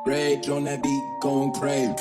Rage on that beat, going crazy.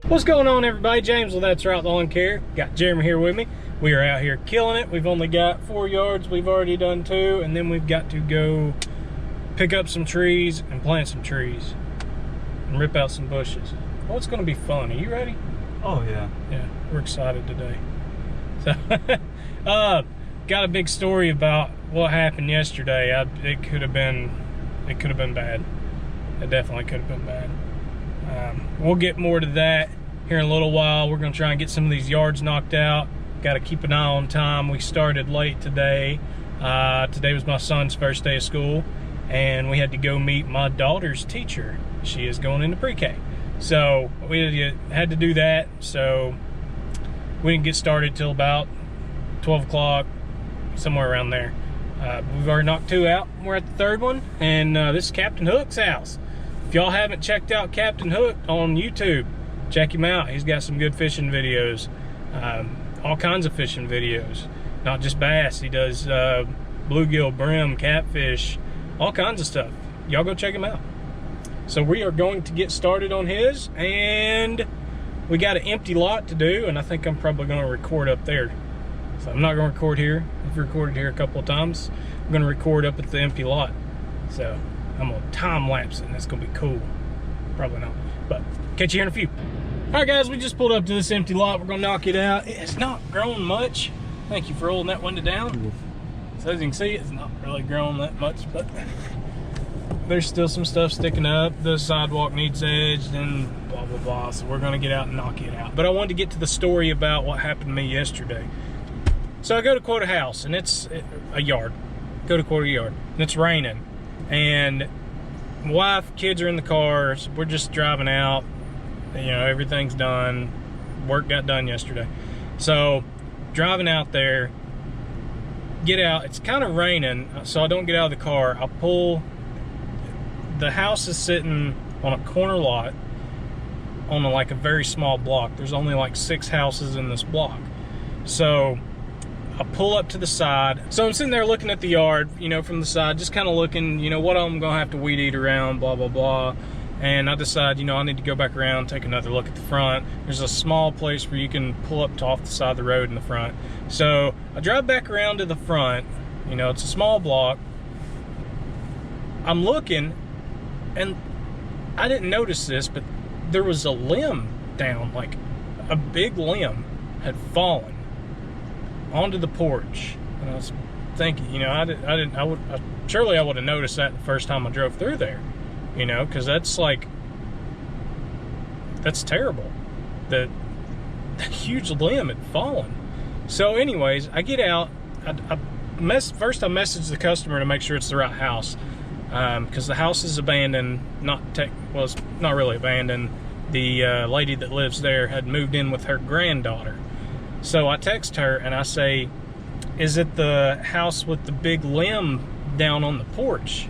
What's going on, everybody? James with That's Right Lawn Care. Got Jeremy here with me. We are out here killing it. We've only got 4 yards. We've already done 2, and then we've got to go pick up some trees and plant some trees and rip out some bushes. Well, it's going to be fun. Are you ready? Oh yeah. Yeah, we're excited today. So, got a big story about what happened yesterday. It could have been bad. It definitely could have been bad. We'll get more to that here in a little while. We're going to try and get some of these yards knocked out. Got to keep an eye on time. We started late today. Today was my son's first day of school, and we had to go meet my daughter's teacher. She is going into pre-K. So we had to do that. So we didn't get started till about 12 o'clock, somewhere around there. We've already knocked 2 out. We're at the 3rd one, and this is Captain Hook's house. If y'all haven't checked out Captain Hook on YouTube, check him out. He's got some good fishing videos, all kinds of fishing videos, not just bass. He does bluegill, brim, catfish, all kinds of stuff. Y'all go check him out. So we are going to get started on his, and we got an empty lot to do, and I think I'm probably going to record up there. So I'm not going to record here. I've recorded here a couple of times. I'm going to record up at the empty lot. So I'm gonna time lapse it, and it's gonna be cool. Probably not, but catch you here in a few. All right, guys, we just pulled up to this empty lot. We're gonna knock it out. It's not grown much. Thank you for rolling that window down. So as you can see, it's not really grown that much, but there's still some stuff sticking up. The sidewalk needs edged and blah, blah, blah. So we're gonna get out and knock it out. But I wanted to get to the story about what happened to me yesterday. So I go to quote a house, and it's a yard. Go to quote a yard, and it's raining. And my wife, kids are in the car. So we're just driving out. You know, everything's done. Work got done yesterday. So driving out there, get out. It's kind of raining, so I don't get out of the car. I pull. The house is sitting on a corner lot on like a very small block. There's only like 6 houses in this block. So I pull up to the side. So I'm sitting there looking at the yard, you know, from the side, just kind of looking, you know, what I'm going to have to weed eat around, blah, blah, blah. And I decide, you know, I need to go back around, take another look at the front. There's a small place where you can pull up to off the side of the road in the front. So I drive back around to the front. You know, it's a small block. I'm looking, and I didn't notice this, but there was a limb down, like a big limb had fallen onto the porch. And I was thinking, you know, surely I would have noticed that the first time I drove through there, you know, because that's like, that's terrible. The huge limb had fallen. So anyways, I get out. First I messaged the customer to make sure it's the right house, because the house is abandoned. It's not really abandoned. The lady that lives there had moved in with her granddaughter. So I text her and I say, is it the house with the big limb down on the porch?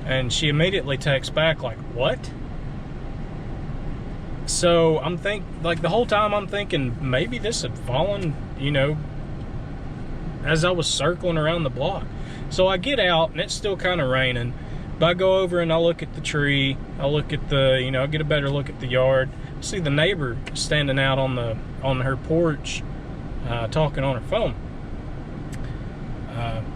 And she immediately texts back like, what? So like the whole time I'm thinking maybe this had fallen, you know, as I was circling around the block. So I get out and it's still kind of raining, but I go over and I look at the tree. I look at I get a better look at the yard. I see the neighbor standing out on her porch, talking on her phone.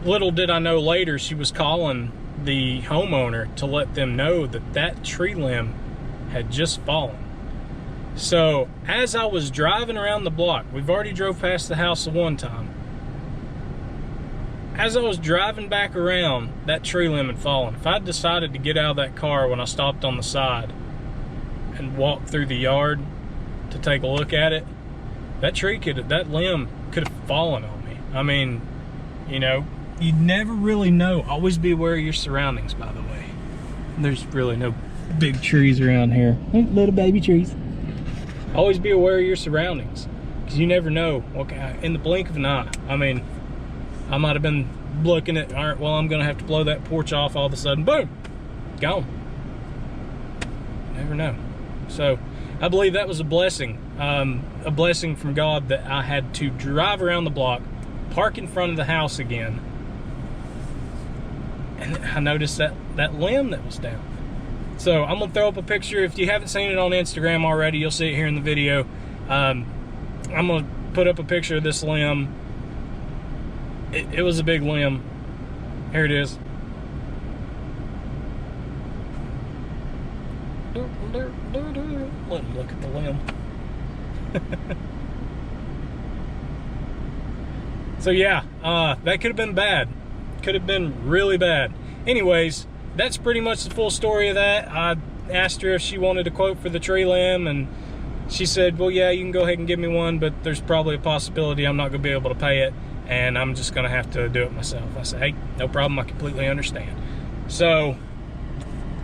Little did I know later she was calling the homeowner to let them know that tree limb had just fallen. So as I was driving around the block, we've already drove past the house the one time. As I was driving back around, that tree limb had fallen. If I'd decided to get out of that car when I stopped on the side and walk through the yard to take a look at it, that limb could have fallen on me. I mean, you know, you'd never really know. Always be aware of your surroundings, by the way. There's really no big trees around here. Little baby trees. Always be aware of your surroundings, because you never know. Okay, in the blink of an eye. I mean, I might have been looking at, all right, well, I'm going to have to blow that porch off. All of a sudden, boom, gone. Never know. So I believe that was a blessing from God, that I had to drive around the block, park in front of the house again, and I noticed that limb that was down. So I'm gonna throw up a picture. If you haven't seen it on Instagram already, you'll see it here in the video. I'm gonna put up a picture of this limb. It was a big limb. Here it is. Let me look at the limb. So yeah, that could have been bad. Could have been really bad. Anyways, that's pretty much the full story of that. I asked her if she wanted a quote for the tree limb, and she said, well, yeah, you can go ahead and give me one, but there's probably a possibility I'm not going to be able to pay it, and I'm just going to have to do it myself. I said, hey, no problem. I completely understand. So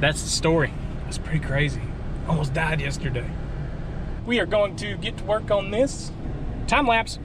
that's the story. It's pretty crazy. Almost died yesterday. We are going to get to work on this time lapse.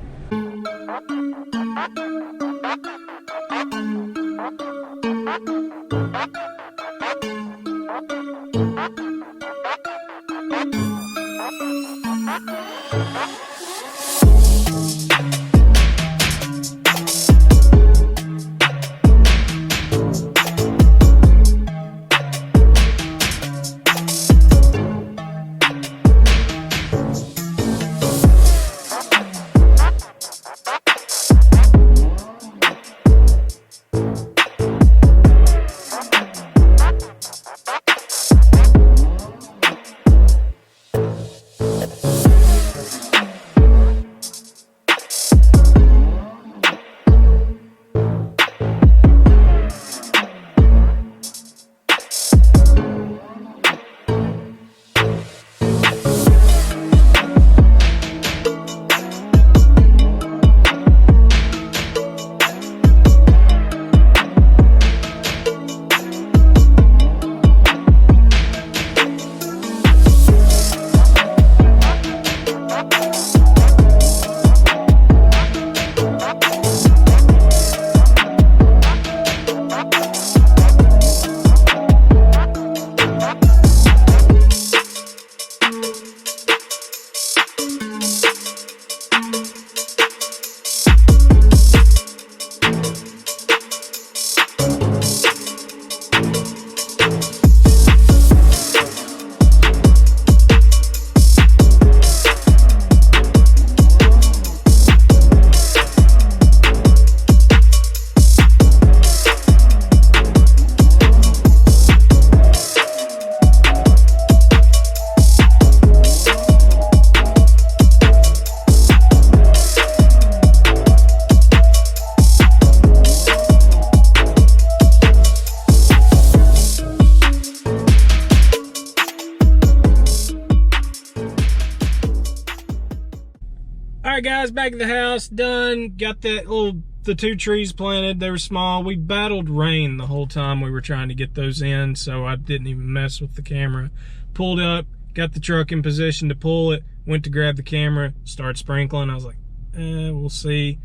All right, guys, back at the house, done. Got the 2 trees planted. They were small. We battled rain the whole time we were trying to get those in, so I didn't even mess with the camera. Pulled up, got the truck in position to pull it, went to grab the camera, started sprinkling. I was like, we'll see.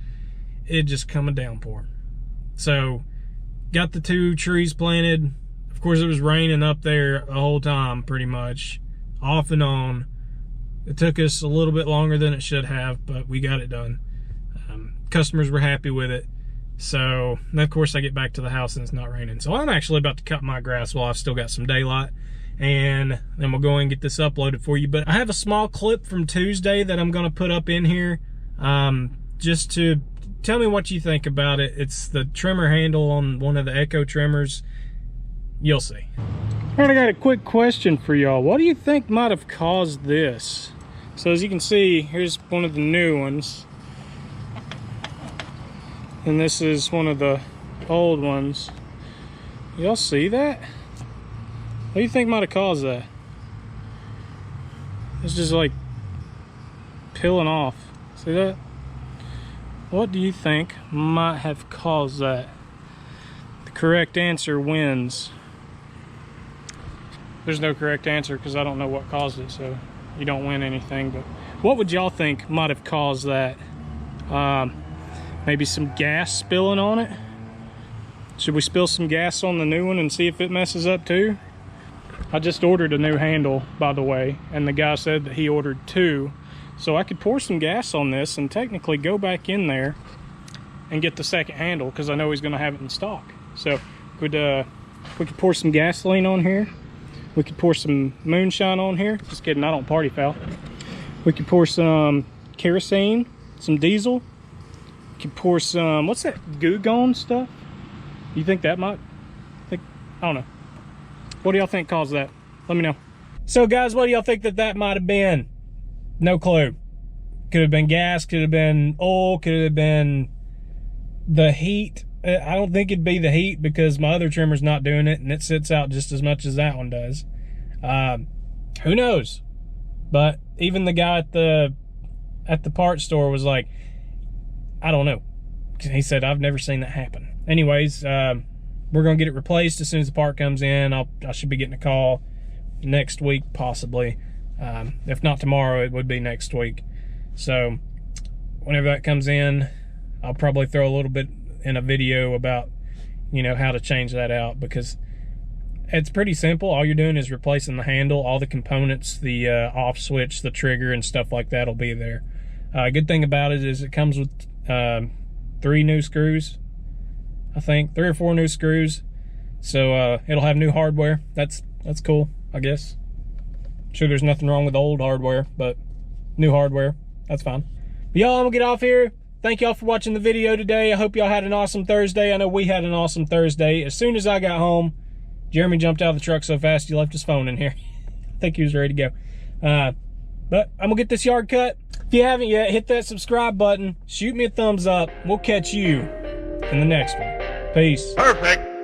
It just come a downpour. So, got the 2 trees planted. Of course, it was raining up there the whole time, pretty much, off and on. It took us a little bit longer than it should have, but we got it done. Customers were happy with it. So, and of course, I get back to the house and it's not raining. So I'm actually about to cut my grass while I've still got some daylight. And then we'll go and get this uploaded for you. But I have a small clip from Tuesday that I'm going to put up in here. Just to tell me what you think about it. It's the trimmer handle on one of the Echo trimmers. You'll see. All right, I got a quick question for y'all. What do you think might have caused this? So as you can see, here's one of the new ones. And this is one of the old ones. Y'all see that? What do you think might have caused that? It's just like peeling off. See that? What do you think might have caused that? The correct answer wins. There's no correct answer because I don't know what caused it, so you don't win anything. But what would y'all think might have caused that? Maybe some gas spilling on it? Should we spill some gas on the new one and see if it messes up too? I just ordered a new handle, by the way, and the guy said that he ordered 2. So I could pour some gas on this and technically go back in there and get the second handle because I know he's going to have it in stock. So we could pour some gasoline on here. We could pour some moonshine on here. Just kidding, I don't party foul. We could pour some kerosene, some diesel. We could pour some, what's that, Goo Gone stuff? You think that might, I don't know. What do y'all think caused that? Let me know. So guys, what do y'all think that might have been? No clue. Could have been gas, could have been oil, could have been the heat. I don't think it'd be the heat because my other trimmer's not doing it and it sits out just as much as that one does. Who knows? But even the guy at the parts store was like, I don't know. He said, I've never seen that happen. Anyways, we're gonna get it replaced as soon as the part comes in. I should be getting a call next week, possibly. If not tomorrow, it would be next week. So whenever that comes in, I'll probably throw a little bit in a video about, you know, how to change that out because it's pretty simple. All you're doing is replacing the handle, all the components, the off switch, the trigger and stuff like that will be there. Good thing about it is it comes with 3 new screws, I think 3 or 4 new screws. So it'll have new hardware. That's cool, I guess. I'm sure there's nothing wrong with old hardware, but new hardware, that's fine. But y'all, I'm gonna get off here. Thank y'all for watching the video today. I hope y'all had an awesome Thursday. I know we had an awesome Thursday. As soon as I got home, Jeremy jumped out of the truck so fast he left his phone in here. I think he was ready to go. But I'm gonna get this yard cut. If you haven't yet, hit that subscribe button. Shoot me a thumbs up. We'll catch you in the next one. Peace. Perfect.